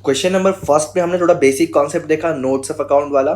Question number first पे हमने थोड़ा बेसिक कॉन्सेप्ट देखा नोट्स ऑफ अकाउंट वाला।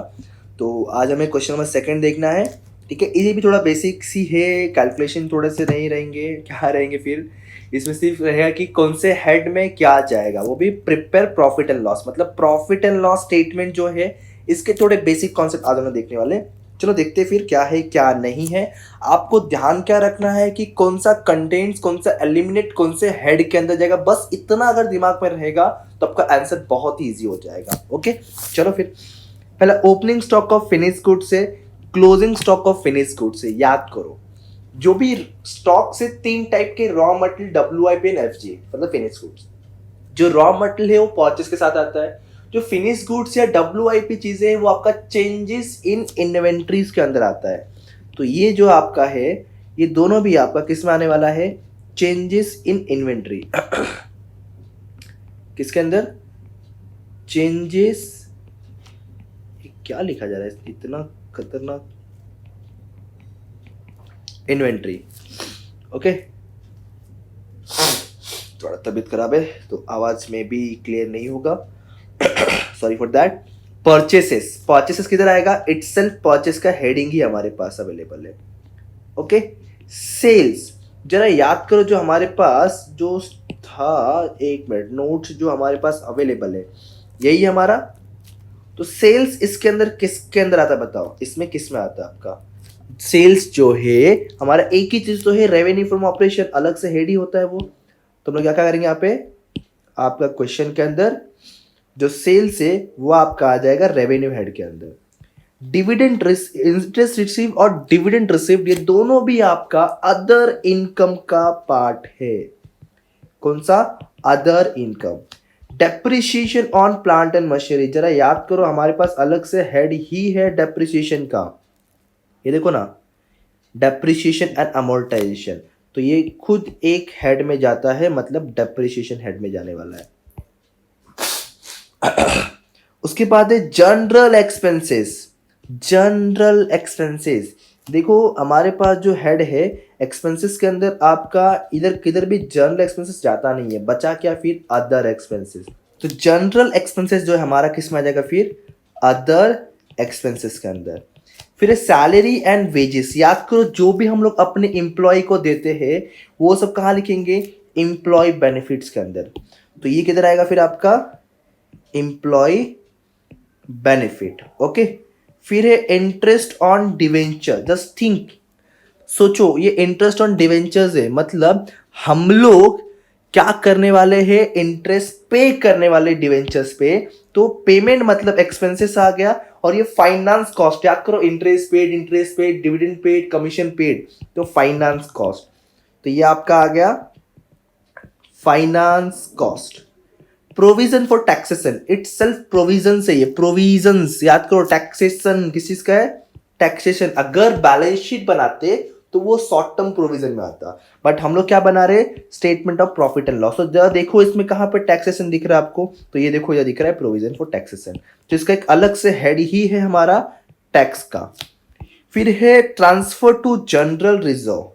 तो आज हमें क्वेश्चन नंबर सेकंड देखना है। ठीक है, ये भी थोड़ा बेसिक सी है, कैलकुलेशन थोड़े से नहीं रहेंगे, क्या रहेंगे फिर इसमें सिर्फ रहेगा कि कौन से हेड में क्या जाएगा, वो भी प्रिपेयर प्रॉफिट एंड लॉस, मतलब प्रॉफिट एंड लॉस स्टेटमेंट जो है इसके थोड़े बेसिक कॉन्सेप्ट आज हम देखने वाले। चलो देखते फिर क्या है क्या नहीं है। आपको ध्यान क्या रखना है कि कौन सा कंटेंट्स, कौन सा एलिमिनेट, कौन से हेड के अंदर जाएगा, बस इतना अगर दिमाग में रहेगा तो आपका आंसर बहुत ही इजी हो जाएगा। ओके, चलो फिर पहला opening stock of finish good से closing stock of finish good से याद करो। जो भी स्टॉक से तीन टाइप के raw material WIP and FG मतलब फिनिश गुड्स। जो रॉ मटेरियल है वो परचेस के साथ आता है। जो फिनिश गुड्स या WIP चीजें हैं वो आपका चेंजेस इन इन्वेंट्रीज के अंदर आता है। तो ये जो आपका है ये दोनों भी आपका किस में आने वाला है, चेंजेस इन इन्वेंट्री। किसके अंदर, चेंजेस, क्या लिखा जा रहा है इतना खतरनाक, इन्वेंट्री। ओके, थोड़ा तबीयत खराब है तो आवाज में भी क्लियर नहीं होगा, sorry for that. Purchases, purchases किधर आएगा, इटसेल्फ परचेस का हेडिंग ही हमारे पास अवेलेबल है। ओके, सेल्स जरा याद करो, जो हमारे पास जो था, एक मिनट, नोट्स जो हमारे पास अवेलेबल है यही हमारा। तो सेल्स इसके अंदर किसके अंदर आता है बताओ, इसमें किस में आता है आपका सेल्स जो है हमारा, एक ही चीज तो है, रेवेन्यू फ्रॉम ऑपरेशन, अलग से हेड ही होता है वो। तो हम लोग क्या क्या करेंगे यहाँ पे, आपका क्वेश्चन के अंदर जो सेल्स है वो आपका आ जाएगा रेवेन्यू हेड के अंदर। डिविडेंड इंटरेस्ट रिसीव और डिविडेंड रिसीव्ड ये दोनों भी आपका अदर इनकम का पार्ट है। कौन सा, other income. Depreciation on plant and machinery, जरा याद करो हमारे पास अलग से हेड ही है डेप्रिसिएशन का, ये देखो ना, डेप्रिसिएशन एंड अमोर्टाइजेशन। तो ये खुद एक हेड में जाता है, मतलब डेप्रिसिएशन हेड में जाने वाला है। उसके बाद है जनरल एक्सपेंसेस। जनरल एक्सपेंसेस देखो हमारे पास जो हेड है एक्सपेंसेस के अंदर आपका इधर किधर भी जनरल एक्सपेंसेस जाता नहीं है, बचा क्या फिर अदर एक्सपेंसेस। तो जनरल एक्सपेंसेस जो है हमारा किस में आ जाएगा फिर, अदर एक्सपेंसेस के अंदर। फिर सैलरी एंड वेजेस, याद करो जो भी हम लोग अपने एम्प्लॉय को देते हैं वो सब कहाँ लिखेंगे, एम्प्लॉय बेनिफिट्स के अंदर। तो ये किधर आएगा फिर आपका, एम्प्लॉय बेनिफिट। ओके, फिर है interest on debenture. Just think, सोचो ये इंटरेस्ट ऑन डिवेंचर्स है, मतलब हम लोग क्या करने वाले हैं, इंटरेस्ट पे करने वाले डिवेंचर्स पे। तो पेमेंट मतलब एक्सपेंसेस आ गया, और ये फाइनेंस कॉस्ट, याद करो interest paid, dividend paid, commission paid, तो फाइनेंस कॉस्ट। तो ये आपका आ गया finance cost. Provision for taxation, it's self provision से, ये प्रोविजंस याद करो, टैक्सेशन किस चीज का है, टैक्सेशन। अगर बैलेंस शीट बनाते तो वो शॉर्ट टर्म प्रोविजन में आता, बट हम लोग क्या बना रहे, statement of profit and loss. तो जरा देखो इसमें कहां पे टैक्सेशन दिख रहा है आपको, तो ये देखो ये दिख रहा है प्रोविजन फॉर टैक्सेशन। तो इसका एक अलग से हेड ही है हमारा टैक्स का। फिर है ट्रांसफर टू जनरल रिजर्व,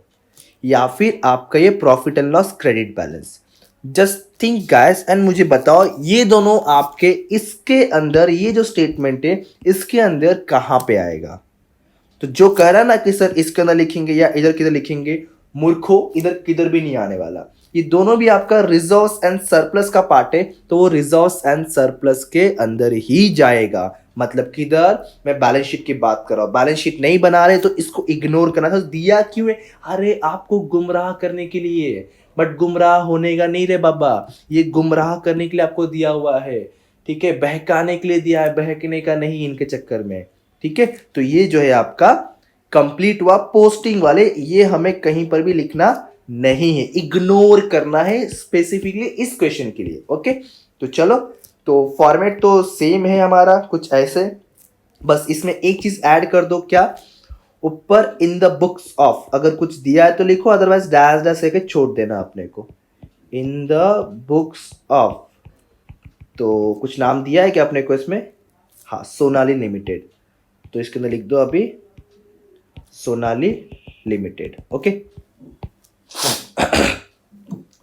या फिर आपका ये profit and loss credit balance. Just think guys and मुझे बताओ ये दोनों आपके इसके अंदर, ये जो स्टेटमेंट है इसके अंदर कहां पे आएगा। तो जो कह रहा ना कि सर इसके अंदर लिखेंगे या इधर किधर लिखेंगे, मूर्खों इधर किधर भी नहीं आने वाला। ये दोनों भी आपका रिजर्व्स एंड सरप्लस का पार्ट है, तो वो रिजर्व्स एंड सरप्लस के अंदर ही जाएगा। मतलब किधर, मैं बैलेंस शीट की बात कर रहा हूं, बैलेंस शीट नहीं बना रहे तो इसको इग्नोर करना था। दिया क्यों है, अरे आपको गुमराह करने के लिए, बट गुमराह होने का नहीं रे बाबा, ये गुमराह करने के लिए आपको दिया हुआ है। ठीक है, बहकाने के लिए दिया है, बहकने का नहीं इनके चक्कर में। ठीक है, तो ये जो है आपका कंप्लीट हुआ पोस्टिंग वाले, ये हमें कहीं पर भी लिखना नहीं है, इग्नोर करना है स्पेसिफिकली इस क्वेश्चन के लिए। ओके, तो चलो, तो फॉर्मेट तो सेम है हमारा कुछ ऐसे, बस इसमें एक चीज ऐड कर दो, क्या, ऊपर इन द बुक्स ऑफ अगर कुछ दिया है तो लिखो, अदरवाइज डैश डैश लेके छोड़ देना अपने को। इन द बुक्स ऑफ, तो कुछ नाम दिया है क्या अपने को इसमें, हाँ सोनाली लिमिटेड, तो इसके अंदर लिख दो अभी सोनाली लिमिटेड। ओके,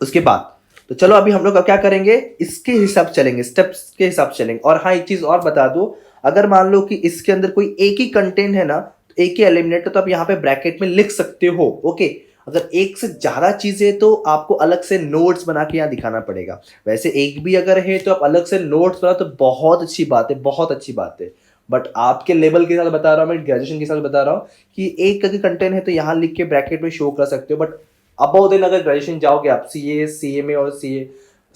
उसके बाद तो चलो अभी हम लोग अब क्या करेंगे, इसके हिसाब चलेंगे, स्टेप्स के हिसाब चलेंगे। और हाँ एक चीज और बता दो, अगर मान लो कि इसके अंदर कोई एक ही कंटेंट है ना, तो एक ही एलिमिनेटर, तो आप यहाँ पे ब्रैकेट में लिख सकते हो। ओके, अगर एक से ज्यादा चीजें तो आपको अलग से नोट्स बना के यहाँ दिखाना पड़ेगा। वैसे एक भी अगर है तो आप अलग से नोट्स बनाओ तो बहुत अच्छी बात है, बहुत अच्छी बात है। बट आपके लेवल के साथ बता रहा हूँ, मैं ग्रेजुएशन के साथ बता रहा हूँ कि एक अगर कंटेंट है तो यहाँ लिख के ब्रैकेट में शो कर सकते हो। बट अबाउ देन अगर ग्रेजुएशन जाओगे आप CA और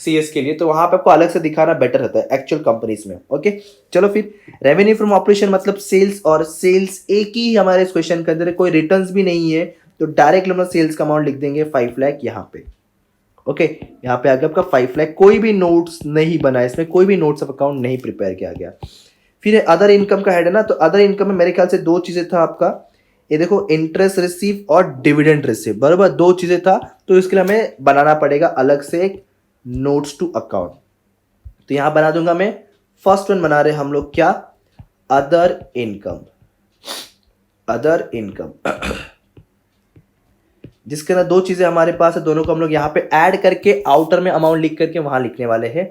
CS के लिए, तो वहां पे आपको अलग से दिखाना बेटर रहता है एक्चुअल कंपनीज में। ओके, चलो फिर रेवेन्यू फ्रॉम ऑपरेशन मतलब सेल्स, और सेल्स एक ही हमारे इस क्वेश्चन के अंदर है, कोई रिटर्न्स भी नहीं है, तो डायरेक्ट हम सेल्स का अमाउंट लिख देंगे 5 लाख यहाँ पे। ओके, यहाँ पे आगे आपका 5 लाख, कोई भी नोट्स नहीं बना है इसमें, कोई भी नोट्स ऑफ अकाउंट नहीं प्रिपेयर किया गया। फिर अदर इनकम का हेड है ना, तो अदर इनकम में मेरे ख्याल से दो चीजें था आपका, ये देखो इंटरेस्ट रिसीव और डिविडेंड रिसीव, बराबर दो चीजें था। तो इसके लिए हमें बनाना पड़ेगा अलग से एक नोट्स टू अकाउंट। तो यहां बना दूंगा मैं, फर्स्ट वन बना रहे हम लोग क्या, अदर इनकम। अदर इनकम जिसके अंदर दो चीजें हमारे पास है, दोनों को हम लोग यहाँ पे ऐड करके आउटर में अमाउंट लिख करके वहां लिखने वाले हैं।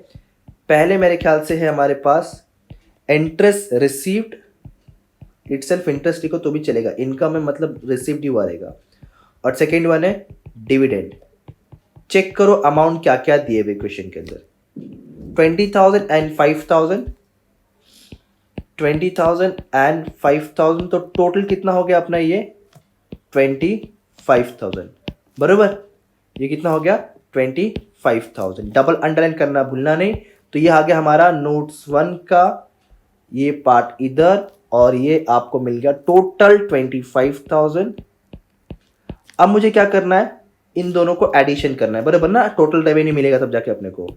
पहले मेरे ख्याल से है हमारे पास इंटरेस्ट रिसीव्ड, इटसेल्फ इंटरेस्ट लिखो तो भी चलेगा, इनकम में मतलब रिसीव्ड ही हुआ रहेगा। और सेकेंड वन है डिविडेंड। चेक करो अमाउंट क्या क्या दिए हुए क्वेश्चन के अंदर, 20,000 एंड 5,000, 20,000 एंड 5,000, तो टोटल कितना हो गया अपना ये 25,000, बरोबर। ये कितना हो गया 25,000, डबल अंडरलाइन करना भूलना नहीं। तो ये आ गया हमारा नोट्स 1 का ये पार्ट इधर, और ये आपको मिल गया टोटल 25,000। अब मुझे क्या करना है, इन दोनों को एडिशन करना है, बराबर ना, टोटल रेवेन्यू मिलेगा तब जाके अपने को।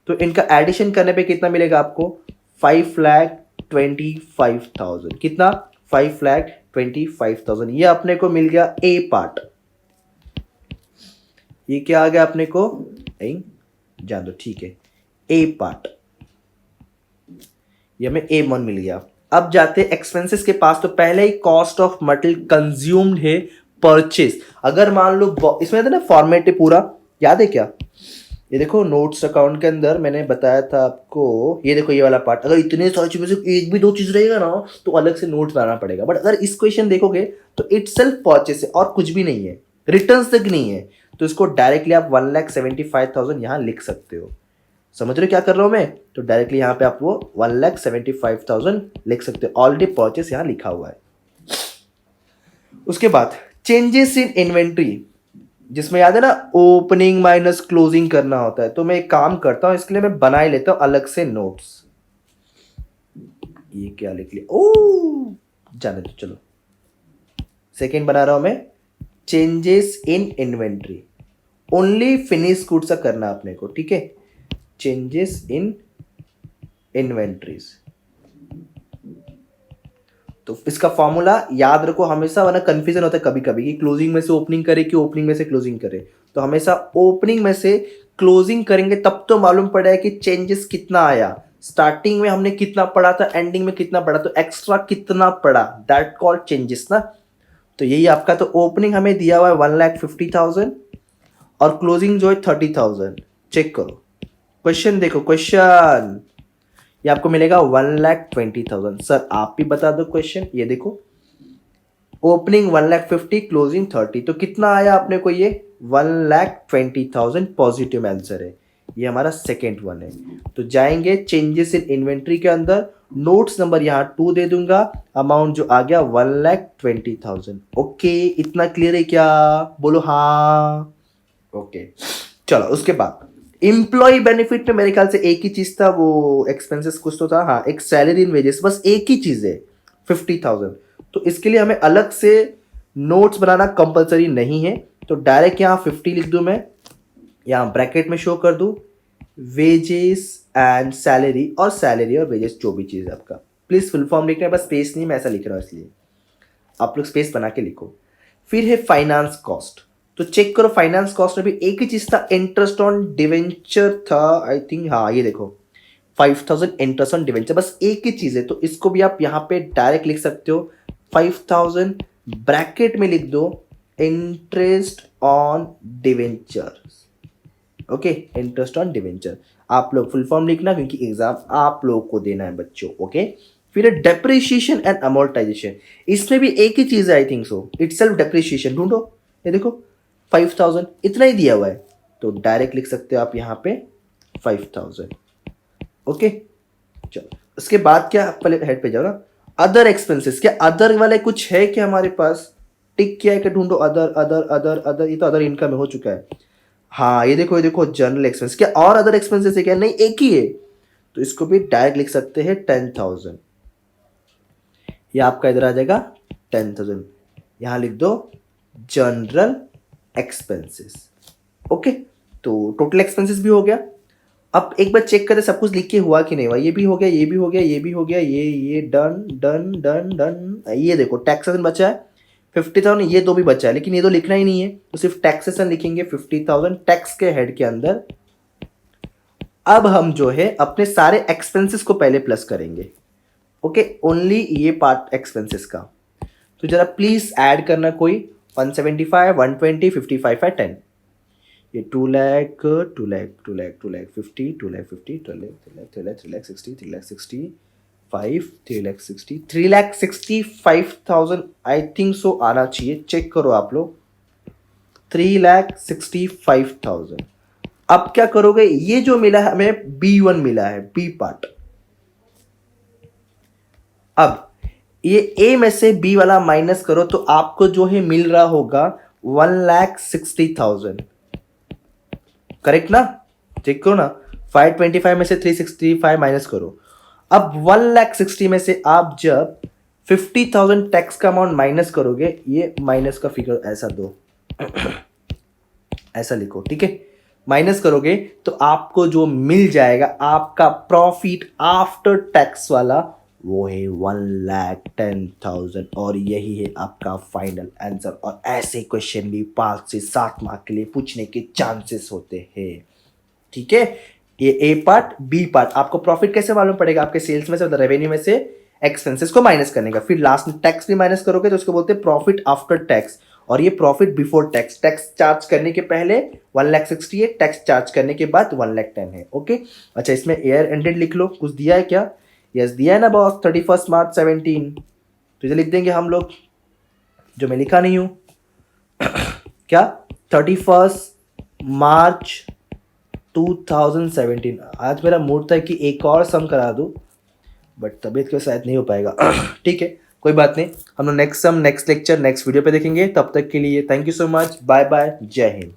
तो इनका एडिशन करने पे कितना मिलेगा आपको, 5,25,000, कितना 5,25,000। ये अपने को मिल गया ए पार्ट। ये क्या आ गया अपने को, नहीं जान दो, ठीक है, ए पार्ट, ये हमें A1 मिल गया। अब जाते एक्सपेंसेस के पास, तो पहले ही कॉस्ट ऑफ मटेरियल कंज्यूम्ड है परचेज। अगर मान लो इसमें था ना फॉर्मेट है पूरा, याद है क्या, ये देखो नोट्स अकाउंट के अंदर मैंने बताया था आपको, ये देखो ये वाला पार्ट, अगर इतने सारी चीजों से एक भी दो चीज रहेगा ना तो अलग से नोट्स बनाना पड़ेगा। बट अगर इस क्वेश्चन देखोगे तो इटसेल्फ परचेज है और कुछ भी नहीं है, रिटर्न्स तक नहीं है, तो इसको डायरेक्टली आप 1,75,000 यहाँ लिख सकते हो। समझ रहे हो क्या कर रहा हूं मैं, तो डायरेक्टली यहाँ पे आप वो 1,75,000 लिख सकते हो, ऑलरेडी परचेस यहाँ लिखा हुआ है। उसके बाद चेंजेस इन इन्वेंट्री, जिसमें याद है ना ओपनिंग माइनस क्लोजिंग करना होता है, तो मैं एक काम करता हूं, इसके लिए मैं बना ही लेता हूं अलग से नोट्स। ये क्या लिख लिया, ओ जाने दो, चलो सेकेंड बना रहा हूं मैं, changes in inventory, only finish goods का करना अपने को, ठीक है, चेंजेस इन इन्वेंट्रीज। तो इसका फॉर्मूला याद रखो हमेशा, वरना कंफ्यूजन होता है कभी कभी कि क्लोजिंग में से ओपनिंग करे कि ओपनिंग में से क्लोजिंग करे। तो हमेशा ओपनिंग में से क्लोजिंग करेंगे तब तो मालूम पड़ा है कि चेंजेस कितना आया, स्टार्टिंग में हमने कितना पढ़ा था, एंडिंग में कितना पढ़ा, तो एक्स्ट्रा कितना पड़ा, दैट कॉल्ड चेंजेस ना। तो यही आपका, तो ओपनिंग हमें दिया हुआ है 1,50,000 और क्लोजिंग जो है 30,000। चेक करो क्वेश्चन, देखो क्वेश्चन, ये आपको मिलेगा 1,20,000। सर आप भी बता दो क्वेश्चन, ये देखो ओपनिंग 1,50,000, क्लोजिंग 30, तो कितना आया अपने को, ये 1,20,000 पॉजिटिव आंसर है। ये हमारा सेकेंड वन है। तो जाएंगे चेंजेस इन इन्वेंट्री के अंदर, नोट्स नंबर यहाँ 2 दे दूंगा, अमाउंट जो आ गया 1,20,000। ओके, इतना क्लियर है क्या, बोलो हाँ। ओके चलो, उसके बाद एम्प्लॉय बेनिफिट में मेरे ख्याल से एक ही चीज था, वो एक्सपेंसेस कुछ तो था, हाँ एक सैलरी इन वेजेस, बस एक ही चीज है 50,000। तो इसके लिए हमें अलग से नोट्स बनाना कंपलसरी नहीं है, तो डायरेक्ट यहाँ 50 लिख दूं मैं, यहाँ ब्रैकेट में शो कर दूं वेजेस एंड सैलरी, और सैलरी और वेजेस जो भी चीज है आपका, प्लीज फुल फॉर्म लिखना है, बस स्पेस नहीं, मैं ऐसा लिख रहा हूँ इसलिए आप लोग स्पेस बना के लिखो। फिर है फाइनेंस कॉस्ट, तो चेक करो फाइनेंस कॉस्ट में भी एक ही चीज था, इंटरेस्ट ऑन डिवेंचर था आई थिंक, हाँ ये देखो 5,000 इंटरेस्ट ऑन डिवेंचर, बस एक ही चीज है, तो इसको भी आप यहाँ पे डायरेक्ट लिख सकते हो 5,000, ब्रैकेट में लिख दो interest on debenture. Okay, interest on debenture. आप लोग फुल फॉर्म लिखना क्योंकि एग्जाम आप लोगों को देना है बच्चों। ओके, फिर डेप्रिशिएशन एंड अमोर्टाइजेशन, इसमें भी एक ही चीज है I think so, it self depreciation. ढूंढो, ये देखो 5000 इतना ही दिया हुआ है, तो डायरेक्ट लिख सकते हो आप यहाँ पे 5000। ओके, चलो उसके बाद क्या, पहले हेड पे जाओ ना, अदर एक्सपेंसेस। क्या अदर वाले कुछ है क्या हमारे पास? टिक किया है क्या? ढूंढो, अदर अदर अदर अदर, ये तो अदर इनकम हो चुका है। हाँ ये देखो, ये देखो जनरल एक्सपेंस। क्या और अदर एक्सपेंसेस है क्या? नहीं, एक ही है, तो इसको भी डायरेक्ट लिख सकते हैं 10,000। ये आपका इधर आ जाएगा 10,000, यहां लिख दो जनरल एक्सपेंसेस। ओके, तो टोटल एक्सपेंसेस भी हो गया। अब एक बार चेक करें सब कुछ लिख के हुआ कि नहीं हुआ। ये भी हो गया, ये भी हो गया, ये भी हो गया, ये डन डन डन डन। ये देखो टैक्सेशन बचा है 50,000, ये दो भी बचा है, लेकिन ये तो लिखना ही नहीं है, तो सिर्फ टैक्सेशन लिखेंगे 50,000 टैक्स के हेड के अंदर। अब हम जो है अपने सारे एक्सपेंसेस को पहले प्लस करेंगे। ओके, ओनली ये पार्ट एक्सपेंसेस का, तो जरा प्लीज ऐड करना कोई 175 120 55 है 10, ये 2 lakh 2 lakh 2 lakh 2 lakh 50 2 lakh 50 2 lakh 3 lakh 3 lakh 3 lakh 60 3 lakh 65 3 lakh 60 3 lakh 65,000 I think so आना चाहिए। चेक करो आप लोग, 3 लाख 65,000। अब क्या करोगे, ये जो मिला है हमें B1 मिला है, बी पार्ट। अब ये ए में से बी वाला माइनस करो तो आपको जो है मिल रहा होगा 1,60,000। करेक्ट ना? चेक करो ना, 525 में से 365 माइनस करो। अब 1,60,000 में से आप जब 50,000 टैक्स का अमाउंट माइनस करोगे, ये माइनस का फिगर ऐसा दो, ऐसा लिखो, ठीक है। माइनस करोगे तो आपको जो मिल जाएगा आपका प्रॉफिट आफ्टर टैक्स वाला, वो है 1,10,000, और यही है आपका फाइनल आंसर। और ऐसे क्वेश्चन भी 5 से 7 मार्क के लिए पूछने के चांसेस होते हैं, ठीक है। ये ए पार्ट। बी पार्ट, आपको प्रॉफिट कैसे मालूम पड़ेगा? आपके सेल्स में से, मतलब रेवेन्यू में से एक्सपेंसेस को माइनस करने का, फिर लास्ट में टैक्स भी माइनस करोगे तो उसको बोलते हैं प्रॉफिट आफ्टर टैक्स। और ये profit before tax, tax charge करने के पहले 1,60,000 है, टैक्स चार्ज करने के बाद 1,10,000 है। ओके, अच्छा इसमें ईयर एंडेड लिख लो, कुछ दिया है क्या? यस दिया है ना बॉस, 31 मार्च 17, तो इसे लिख देंगे हम लोग, जो मैं लिखा नहीं हूं। क्या 31 मार्च 2017। आज मेरा मूड था कि एक और सम करा दूं, बट तबीयत के साथ नहीं हो पाएगा। ठीक है, कोई बात नहीं, हम लोग next some, next lecture, next video पे देखेंगे। तब तक के लिए thank you so much, bye bye, जय हिंद।